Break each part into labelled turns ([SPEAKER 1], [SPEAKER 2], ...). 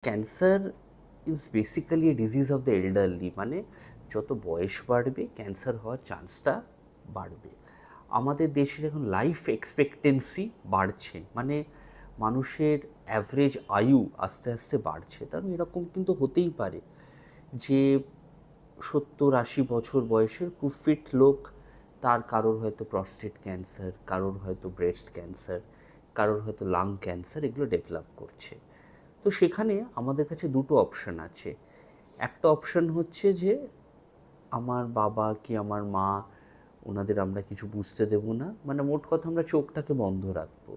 [SPEAKER 1] Cancer is basically A disease of the elderly, মানে যত বয়স বাড়বে ক্যান্সার হওয়ার চান্সটা বাড়বে। আমাদের দেশের এখন লাইফ এক্সপেক্টেন্সি বাড়ছে, মানে মানুষের অ্যাভারেজ আয়ু আস্তে আস্তে বাড়ছে। কারণ এরকম কিন্তু হতেই পারে যে 70-80 বছর বয়সের খুব ফিট লোক, তার কারোর হয়তো প্রস্টেট ক্যান্সার, কারোর হয়তো ব্রেস্ট ক্যান্সার, কারোর হয়তো লাং ক্যান্সার, এগুলো ডেভেলপ করছে। তো সেখানে আমাদের কাছে দুটো অপশান আছে। একটা অপশান হচ্ছে যে আমার বাবা কি আমার মা, ওনাদের আমরা কিছু বুঝতে দেব না, মানে মোট কথা আমরা চোখটাকে বন্ধ রাখবো।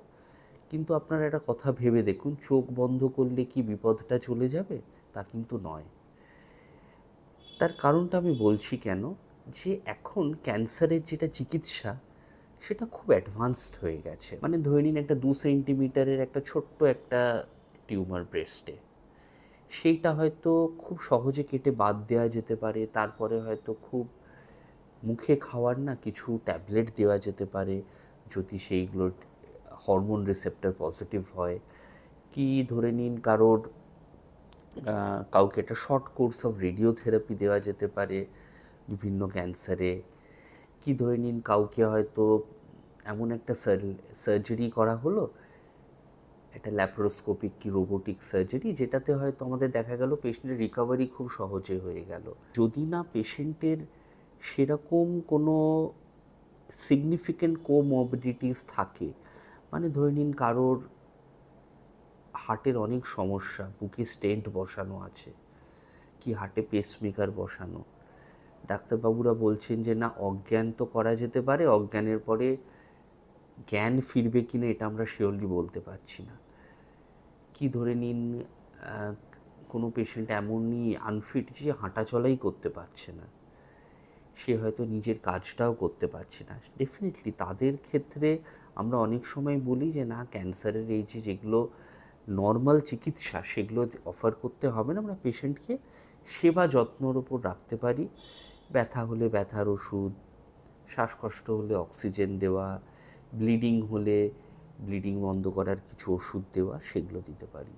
[SPEAKER 1] কিন্তু আপনারা একটা কথা ভেবে দেখুন, চোখ বন্ধ করলে কি বিপদটা চলে যাবে? তা কিন্তু নয়। তার কারণটা আমি বলছি কেন, যে এখন ক্যান্সারের যেটা চিকিৎসা সেটা খুব অ্যাডভান্সড হয়ে গেছে। মানে ধরে নিন একটা 2 সেন্টিমিটারের একটা ছোট্ট একটা টিউমার ব্রেস্টে, সেইটা হয়তো খুব সহজে কেটে বাদ দেওয়া যেতে পারে। তারপরে হয়তো খুব মুখে খাওয়ার না কিছু ট্যাবলেট দেওয়া যেতে পারে, যদি সেইগুলোর হরমোন রিসেপ্টর পজিটিভ হয়। কি ধরে নিন কারোর কাউকে একটা শর্ট কোর্স অফ রেডিওথেরাপি দেওয়া যেতে পারে বিভিন্ন ক্যান্সারে। কি ধরে নিন কাউকে হয়তো এমন একটা সার্জারি করা হলো, একটা ল্যাপারোস্কোপিক কি রোবোটিক সার্জারি, যেটাতে হয়তো আমাদের দেখা গেল পেশেন্টের রিকভারি খুব সহজে হয়ে গেল। যদি না পেশেন্টের সেরকম কোনো সিগনিফিক্যান্ট কোমরবিডিটিস থাকে, মানে ধরে নিন কারোর হার্টের অনেক সমস্যা, বুকে স্টেন্ট বসানো আছে, কি হার্টে পেসমেকার বসানো, ডাক্তারবাবুরা বলছেন যে না অজ্ঞান তো করা যেতে পারে, অজ্ঞানের পরে জ্ঞান ফিরবে কিনা এটা আমরা শিওরলি বলতে পারছি না। কি ধরে নিন কোনো পেশেন্ট এমনই আনফিট যে হাঁটা চলাই করতে পারছে না, সে হয়তো নিজের কাজটাও করতে পারছে না, ডেফিনেটলি তাদের ক্ষেত্রে আমরা অনেক সময় বলি যে না ক্যান্সারের এই যে যেগুলো নর্মাল চিকিৎসা সেগুলো অফার করতে হবে না, আমরা পেশেন্টকে সেবা যত্নর ওপর রাখতে পারি। ব্যথা হলে ব্যথার ওষুধ, শ্বাসকষ্ট হলে অক্সিজেন দেওয়া, ব্লিডিং হলে ব্লিডিং বন্ধ করার কিছু ওষুধ দেওয়া, সেগুলো দিতে পারি।